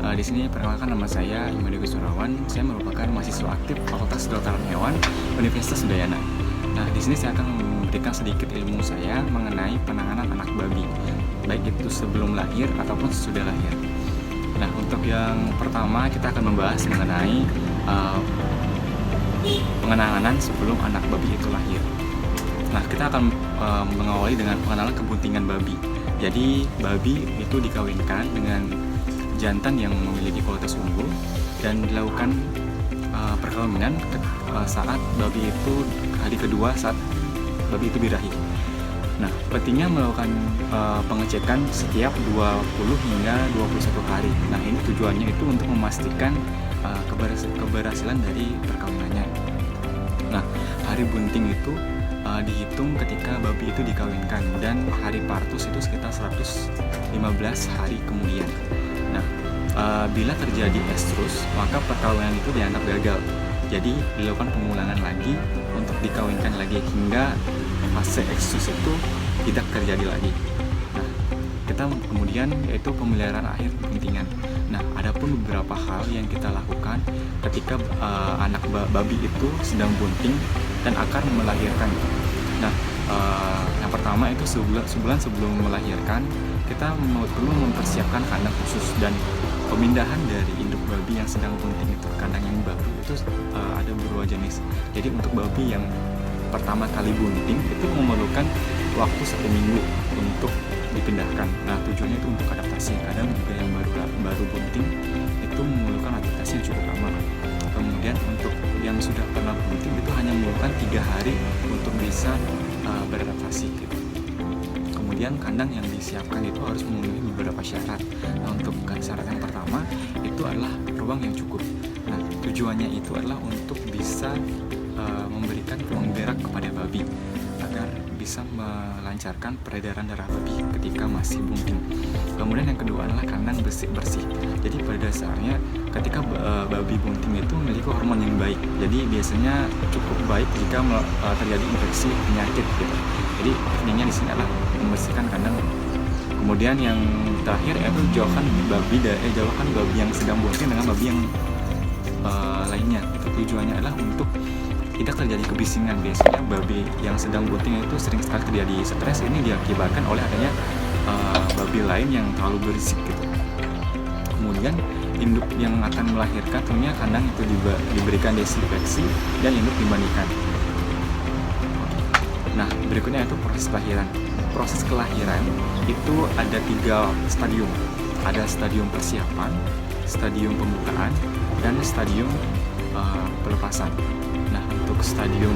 Di sini perkenalkan, nama saya Imade Gusurawan. Saya merupakan mahasiswa aktif Fakultas Kedokteran Hewan Universitas Udayana. Nah, di sini saya akan memberikan sedikit ilmu saya mengenai penanganan anak babi, baik itu sebelum lahir ataupun sesudah lahir. Nah, untuk yang pertama kita akan membahas mengenai penanganan sebelum anak babi itu lahir. Nah, kita akan mengawali dengan pengenalan kebuntingan babi. Jadi, babi itu dikawinkan dengan jantan yang memiliki kualitas unggul dan dilakukan perkawinan saat babi itu hari kedua saat babi itu birahi. Nah, pentingnya melakukan pengecekan setiap 20 hingga 21 hari. Nah, ini tujuannya itu untuk memastikan keberhasilan dari perkawinannya. Nah, hari bunting itu dihitung ketika babi itu dikawinkan, dan hari partus itu sekitar 115 hari kemudian. Nah, bila terjadi estrus, maka perkawinan itu dianggap gagal. Jadi dilakukan pengulangan lagi untuk dikawinkan lagi hingga fase estrus itu tidak terjadi lagi. Nah, kita kemudian yaitu pemeliharaan akhir buntingan. Nah, adapun beberapa hal yang kita lakukan ketika anak babi itu sedang bunting dan akan melahirkan. Nah, yang pertama itu sebulan sebelum melahirkan, kita perlu mempersiapkan kandang khusus, dan pemindahan dari induk babi yang sedang bunting itu kandang yang baru itu ada beberapa jenis. Jadi untuk babi yang pertama kali bunting itu memerlukan waktu 1 minggu untuk dipindahkan. Nah, tujuannya itu untuk adaptasi. Kadang juga yang baru bunting itu memerlukan adaptasi yang cukup lama. Kemudian untuk yang sudah pernah bunting itu hanya memerlukan 3 hari untuk bisa beradaptasi gitu. Kemudian kandang yang disiapkan itu harus memenuhi beberapa syarat. Nah, untuk syarat yang pertama itu adalah ruang yang cukup. Nah, tujuannya itu adalah untuk bisa memberikan ruang gerak kepada babi agar bisa melancarkan peredaran darah babi ketika masih bunting. Kemudian yang kedua adalah kandang bersih. Jadi pada dasarnya ketika babi bunting itu memiliki hormon yang baik. Jadi biasanya cukup baik jika terjadi infeksi penyakit gitu. Jadi pentingnya di sini adalah membersihkan kandang. Kemudian yang terakhir yaitu jauhkan babi yang sedang bunting dengan babi yang lainnya. Itu tujuannya adalah untuk tidak terjadi kebisingan. Biasanya babi yang sedang bunting itu sering sekali terjadi stres. Ini diakibatkan oleh adanya babi lain yang terlalu berisik gitu. Kemudian induk yang akan melahirkan tentunya kandang itu diberikan desinfeksi dan induk dimandikan. Nah, berikutnya itu proses kelahiran. Proses kelahiran itu ada 3 stadium. Ada stadium persiapan, stadium pembukaan, dan stadium pelepasan. Nah, untuk stadium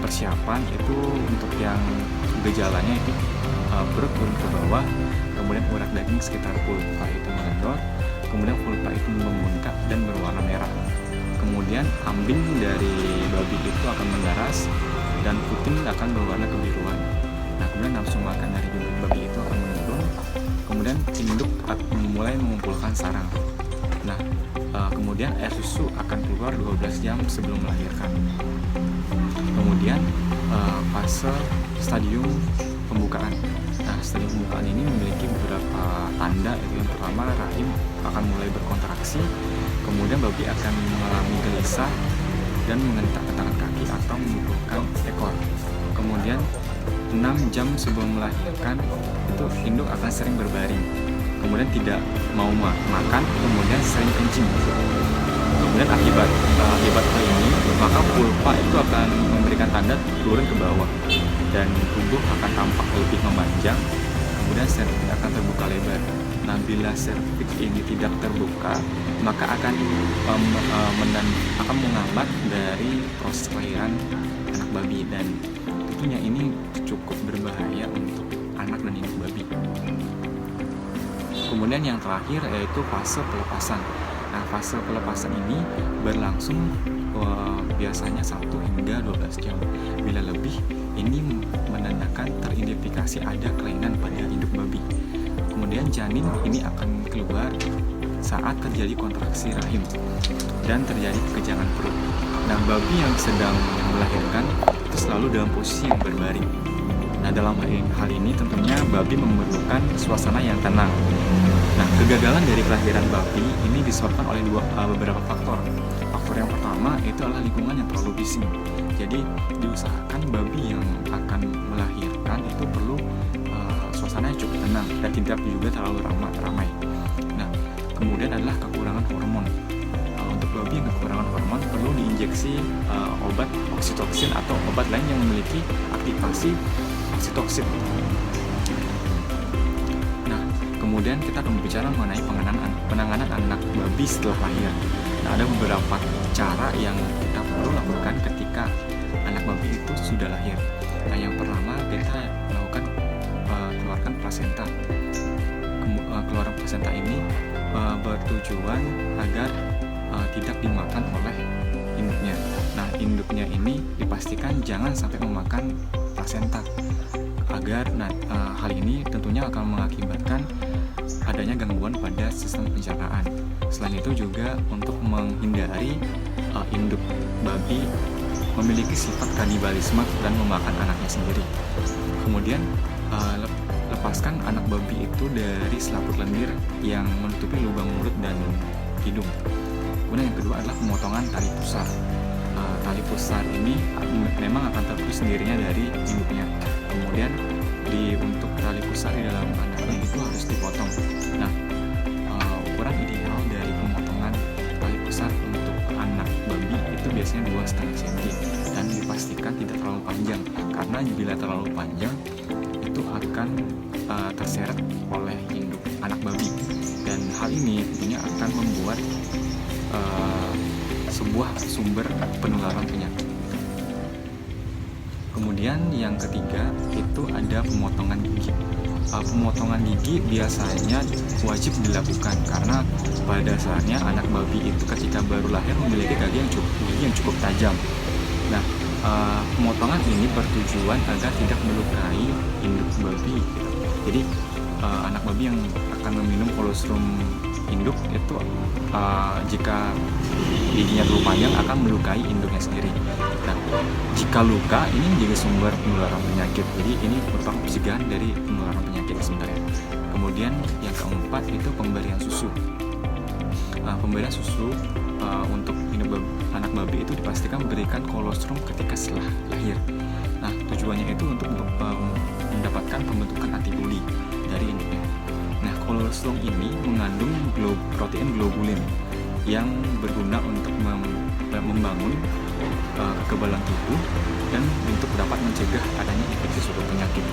persiapan itu untuk yang gejalanya itu perut turun ke bawah, kemudian urat daging sekitar pulpa itu mengendor, kemudian pulpa itu membengkak dan berwarna merah. Kemudian ambing dari babi itu akan mendaras dan puting akan berwarna kebiruan. Nah, kemudian nafsu makan dari babi itu akan menurun. Kemudian induk akan mulai mengumpulkan sarang. Nah, kemudian air susu akan keluar 12 jam sebelum melahirkan. Kemudian fase stadium pembukaan. Nah, stadium pembukaan ini memiliki beberapa tanda. Yang pertama, rahim akan mulai berkontraksi. Kemudian babi akan mengalami gelisah dan mengentak ke tangan kaki atau membubuhkan ekor. Kemudian 6 jam sebelum melahirkan itu induk akan sering berbaring, kemudian tidak mau makan, kemudian sering kencing. Kemudian akibat hal ini, maka pulpa itu akan memberikan tanda turun ke bawah dan tubuh akan tampak lebih memanjang, kemudian serviks akan terbuka lebar. Nah, bila serviks ini tidak terbuka, maka akan menghambat dari proses kelahiran anak babi, dan tentunya ini cukup berbahaya untuk anak dan induk babi. Kemudian yang terakhir yaitu fase pelepasan. Nah, fase pelepasan ini berlangsung biasanya 1 hingga 12 jam. Bila lebih, ini menandakan teridentifikasi ada kelainan pada induk babi. Kemudian janin ini akan keluar saat terjadi kontraksi rahim dan terjadi kekejangan perut. Nah, babi yang sedang melahirkan itu selalu dalam posisi yang berbaring. Nah, dalam hal ini tentunya babi memerlukan suasana yang tenang. Nah, kegagalan dari kelahiran babi ini disebabkan oleh beberapa faktor. Faktor yang pertama itu adalah lingkungan yang terlalu bising. Jadi diusahakan babi yang akan melahirkan itu perlu suasana yang cukup tenang dan tidak juga terlalu ramai. Nah, kemudian adalah kekurangan hormon. Untuk babi yang kekurangan hormon perlu diinjeksi obat oksitoksin atau obat lain yang memiliki aktivasi oksitoksin. Nah, kemudian kita akan berbicara mengenai penanganan anak babi setelah lahir. Nah, ada beberapa cara yang kita perlu lakukan ketika anak babi itu sudah lahir. Nah, yang pertama kita melakukan keluarkan plasenta. Keluaran plasenta ini bertujuan agar tidak dimakan oleh induknya. Nah, induknya ini dipastikan jangan sampai memakan plasenta agar hal ini tentunya akan mengakibatkan adanya gangguan pada sistem pencernaan. Selain itu juga untuk menghindari induk babi memiliki sifat kanibalisme dan memakan anaknya sendiri. Kemudian lepaskan anak babi itu dari selaput lendir yang menutupi lubang mulut dan hidung. Kemudian yang kedua adalah pemotongan tali pusar. Tali pusar ini memang akan terputus sendirinya dari induknya. Kemudian untuk tali pusar di dalam anaknya itu harus dipotong. Nah, ukuran ideal dari pemotongan tali pusar untuk anak babi itu biasanya 2,5 cm dan dipastikan tidak terlalu panjang, karena bila terlalu panjang itu akan terseret oleh induk anak babi, dan hal ini tentunya akan membuat sebuah sumber penularan penyakit. Kemudian yang ketiga itu ada pemotongan gigi. Pemotongan gigi biasanya wajib dilakukan karena pada dasarnya anak babi itu ketika baru lahir memiliki gigi yang cukup tajam. Nah, pemotongan ini bertujuan agar tidak melukai induk babi. Jadi anak babi yang akan meminum kolostrum induk itu jika giginya terlalu panjang akan melukai induknya sendiri. Nah, jika luka ini menjadi sumber penularan penyakit. Jadi ini merupakan pencegahan dari penularan penyakit sebenarnya. Kemudian yang keempat itu pemberian susu. Pemberian susu untuk anak babi itu dipastikan memberikan kolostrum ketika setelah lahir. Nah, tujuannya itu untuk mendapatkan pembentukan antibodi dari induknya. Nah, kolostrum ini mengandung protein globulin yang berguna untuk membangun kekebalan tubuh dan untuk dapat mencegah adanya infeksi suatu penyakit.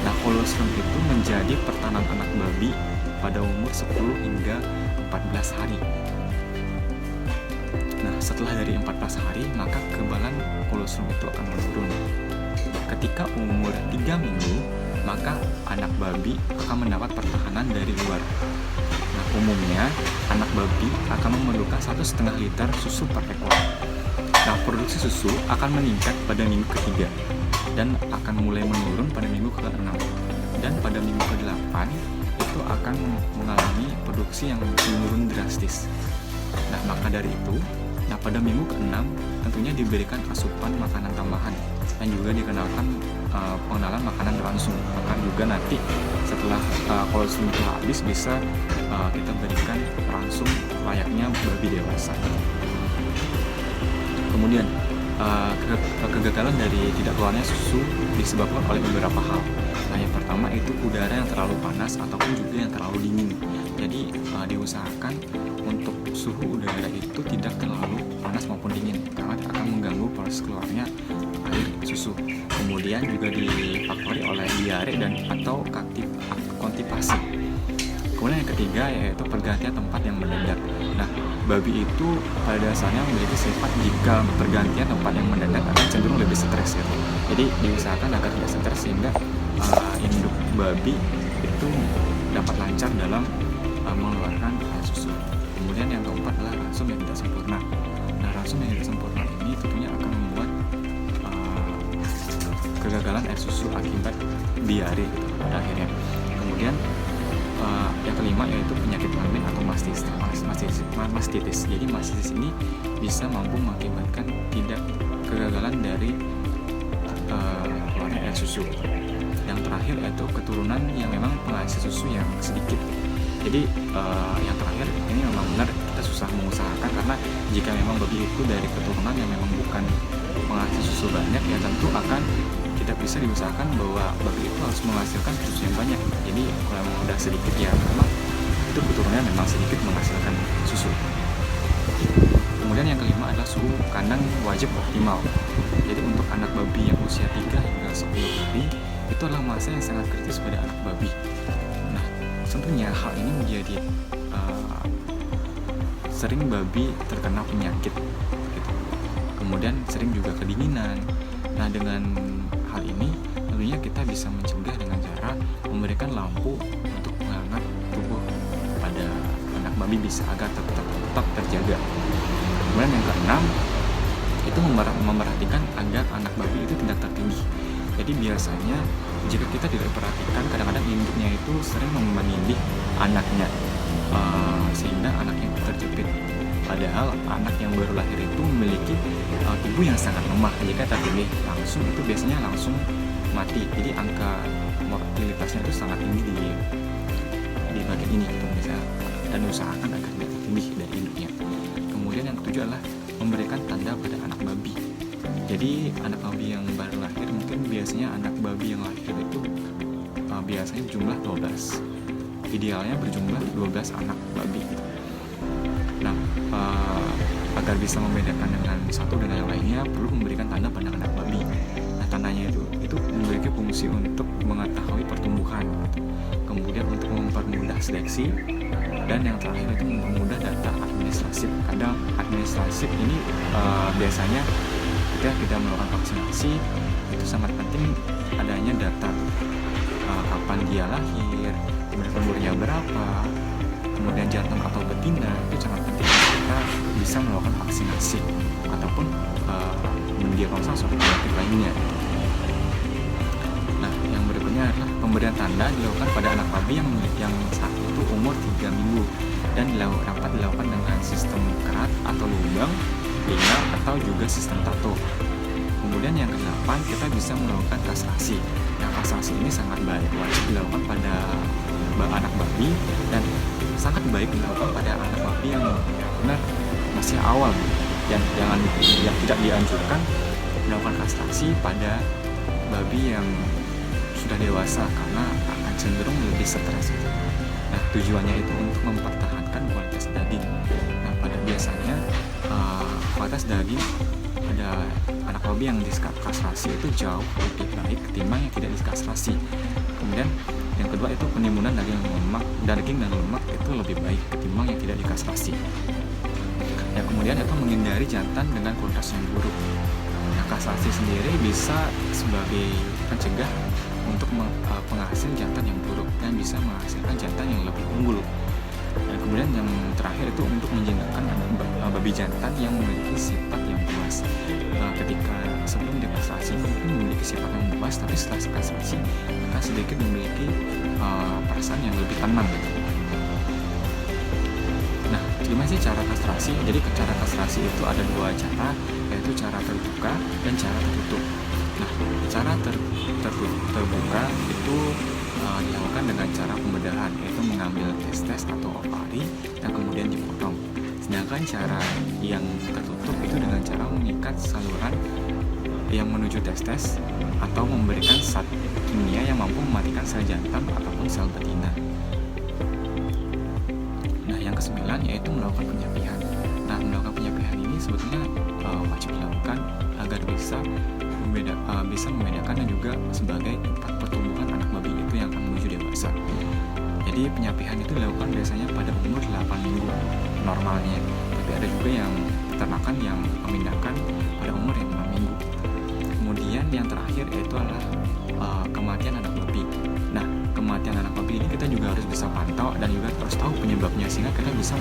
Nah, kolostrum itu menjadi pertahanan anak babi pada umur 10 hingga 14 hari. Nah, setelah dari 14 hari, maka kekebalan kolostrum itu akan menurun. Ketika umur 3 minggu, maka anak babi akan mendapat pertahanan dari luar. Nah, umumnya anak babi akan memerlukan 1,5 liter susu per ekor. Nah, produksi susu akan meningkat pada minggu ketiga dan akan mulai menurun pada minggu ke-6. Dan pada minggu ke-8 itu akan mengalami produksi yang menurun drastis. Nah, maka dari itu, pada minggu ke-6 tentunya diberikan asupan makanan tambahan dan juga dikenalkan pengenalan makanan ransum. Maka juga nanti setelah kolostrum itu habis bisa kita berikan ransum layaknya babi dewasa. Kemudian kegagalan dari tidak keluarnya susu disebabkan oleh beberapa hal. Nah, yang pertama itu udara yang terlalu panas ataupun juga yang terlalu dingin. Jadi diusahakan untuk suhu udara itu tidak terlalu panas maupun dingin karena akan mengganggu proses keluarnya air susu. Kemudian juga difaktori oleh diare dan atau konstipasi. Kemudian yang ketiga yaitu pergantian tempat yang mendadak. Nah, babi itu pada dasarnya memiliki sifat jika pergantian tempat yang mendadak akan cenderung lebih stres gitu. Jadi diusahakan agar tidak stres sehingga induk babi itu dapat lancar dalam mengeluarkan susu. Kemudian yang keempat adalah ransum yang tidak sempurna. Nah, ransum yang tidak sempurna ini tentunya akan membuat kegagalan air susu akibat diare pada akhirnya. Kemudian yang kelima yaitu penyakit mamin atau mastitis. Jadi mastitis ini bisa mampu mengakibatkan tidak kegagalan dari keluarnya air susu. yang terakhir yaitu keturunan yang memang penghasil susu yang sedikit. Jadi yang terakhir ini memang benar kita susah mengusahakan, karena jika memang babi itu dari keturunan yang memang bukan penghasil susu banyak, ya tentu akan tidak bisa diusahakan bahwa babi itu harus menghasilkan susu yang banyak. Jadi kalau memang udah sedikit ya memang itu keturunannya memang sedikit menghasilkan susu. Kemudian yang kelima adalah suhu kandang wajib optimal. Jadi untuk anak babi yang usia 3 hingga 10 hari itu adalah masa yang sangat kritis pada anak babi. Nah, tentunya hal ini menjadi sering babi terkena penyakit gitu. Kemudian sering juga kedinginan. Nah, dengan hal ini tentunya kita bisa mencegah dengan cara memberikan lampu untuk menghangat tubuh pada anak babi bisa agar tetap terjaga. Kemudian yang keenam itu memperhatikan agar anak babi itu tidak tertindih. Jadi biasanya jika kita tidak perhatikan, kadang-kadang induknya itu sering menindih anaknya sehingga anaknya terjepit. Padahal anak yang baru lahir itu memiliki tubuh yang sangat lemah. Jika tertindih langsung itu biasanya langsung mati. Jadi angka mortalitasnya itu sangat tinggi di bagian ini gitu, bisa dan usahakan agar tidak tertindih dari induknya. Kemudian yang ketujuh adalah memberikan tanda pada anak babi. Jadi anak babi yang baru lahir, mungkin biasanya anak babi yang lahir itu biasanya jumlah 12. Idealnya berjumlah 12 anak babi. Nah, agar bisa membedakan dengan satu dengan yang lainnya, perlu memberikan tanda pada anak babi. Nah, tandanya itu memiliki fungsi untuk mengetahui pertumbuhan, kemudian untuk mempermudah seleksi, dan yang terakhir itu mempermudah data administratif. Kadang administratif ini biasanya ketika kita melakukan vaksinasi itu sangat penting adanya data kapan dia lahir, kemudian umurnya berapa, kemudian jantan atau betina. Itu sangat penting kita bisa melakukan vaksinasi ataupun mendiagnosa suatu penyakit lainnya. Nah, yang berikutnya adalah pemberian tanda dilakukan pada anak babi yang saat itu umur 3 minggu dan dapat dilakukan dengan sistem kerat atau lubang, telinga, atau juga sistem tato. Kemudian yang ke-8 kita bisa melakukan kastrasi. Nah, kastrasi ini sangat baik, wajib dilakukan pada anak babi dan sangat baik dilakukan pada anak babi yang benar masih awal, dan tidak dianjurkan melakukan kastrasi pada babi yang sudah dewasa karena akan cenderung lebih stres. Nah, tujuannya itu untuk mempertahankan kualitas daging. Nah, pada biasanya kualitas daging pada anak babi yang dikastrasi itu jauh lebih baik ketimbang yang tidak dikastrasi. Kemudian yang kedua itu penimbunan daging dan lemak itu lebih baik ketimbang yang tidak dikastrasi. Yang kemudian itu menghindari jantan dengan kualitas yang buruk. Nah, kastrasi sendiri bisa sebagai pencegah untuk penghasil jantan yang buruk dan bisa menghasilkan jantan yang lebih unggul. Dan kemudian yang terakhir itu untuk menjinakkan babi jantan yang memiliki sifat yang buas. Ketika sebelum dikastrasi mungkin memiliki sifat yang buas, tapi setelah kastrasi akan sedikit memiliki perasaan yang lebih tenang gitu. Nah, gimana sih cara kastrasi? Jadi cara kastrasi itu ada 2 cara, yaitu cara terbuka dan cara tertutup. Nah, cara terbuka itu dilakukan dengan cara pembedahan, yaitu mengambil testes atau ovari dan kemudian dipotong. Sedangkan cara yang tertutup itu dengan cara mengikat saluran yang menuju testes atau memberikan zat kimia yang mampu mematikan sel jantan ataupun sel betina. Nah, yang ke-9 yaitu melakukan penyapihan. Nah, melakukan penyapihan ini sebetulnya wajib dilakukan agar bisa membedakan dan juga sebagai tempat pertumbuhan anak babi itu yang akan menuju dewasa. Jadi penyapihan itu dilakukan biasanya pada umur 8 minggu normalnya, tapi ada juga yang peternakan yang memindahkan pada umur yang 6 minggu. Kemudian yang terakhir yaitu adalah kematian anak babi. Nah, kematian anak babi ini kita juga harus bisa pantau dan juga harus tahu penyebabnya sehingga kita bisa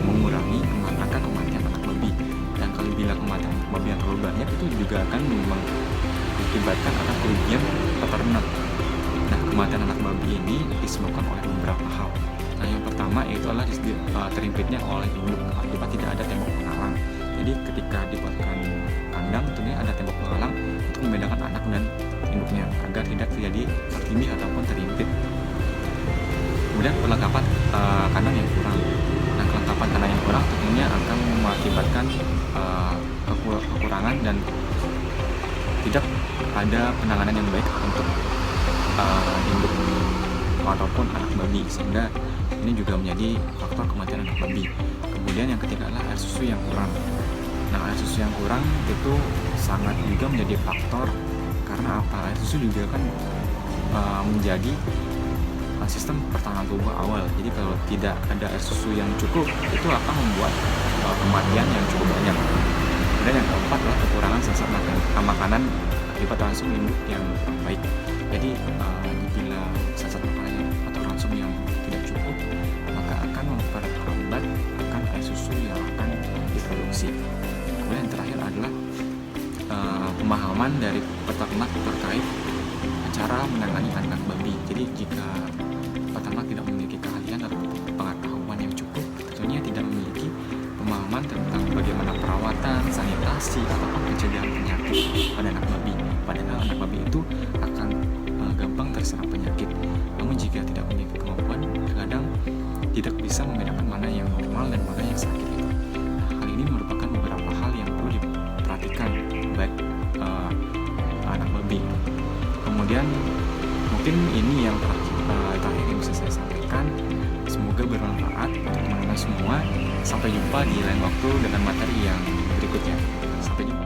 mengurangi angka kematian anak babi. Dan kalau bila kematian anak babi yang terlalu banyak itu juga akan mengakibatkan akan kerugian peternak. Nah, kematian anak babi ini disebabkan oleh beberapa hal. Nah, yang pertama yaitu adalah terimpitnya oleh induk akibat tidak ada tembok penghalang. Jadi ketika dibuatkan kandang tentunya ada tembok penghalang untuk membedakan anak dan induknya agar tidak terjadi tertindih ataupun terimpit. Kemudian perlengkapan kandang yang kurang. Nah, kelengkapan kandang yang kurang tentunya akan mengakibatkan kekurangan dan tidak ada penanganan yang baik untuk induk ataupun anak babi, sehingga ini juga menjadi faktor kematian anak babi. Kemudian yang ketiga adalah air susu yang kurang. Nah, air susu yang kurang itu sangat juga menjadi faktor, karena apa? Air susu juga kan menjadi sistem pertahanan tubuh awal. Jadi kalau tidak ada air susu yang cukup, itu akan membuat kematian yang cukup banyak. Dan yang keempat adalah kekurangan zat makanan akibat ransum induk yang baik. Jadi bila zat makanan atau ransum yang tidak cukup, maka akan memperhambat akan air susu yang akan diproduksi. Kemudian yang terakhir adalah pemahaman dari peternak terkait cara menangani anak babi. Jadi jika peternak tidak memiliki keahlian atau pengetahuan yang cukup, tentunya tidak memiliki pemahaman tentang bagaimana perawatan, sanitasi, atau pencegahan penyakit pada anak babi. Padahal anak babi itu akan gampang terserang penyakit. Namun jika tidak memiliki kemampuan, kadang tidak bisa membedakan mana yang normal dan mana yang sakit itu. Hal ini merupakan beberapa hal yang perlu diperhatikan baik anak babi. Kemudian mungkin ini yang terakhir yang bisa saya sampaikan. Semoga bermanfaat untuk teman-teman semua. Sampai jumpa di lain waktu dengan materi yang berikutnya. Sampai jumpa.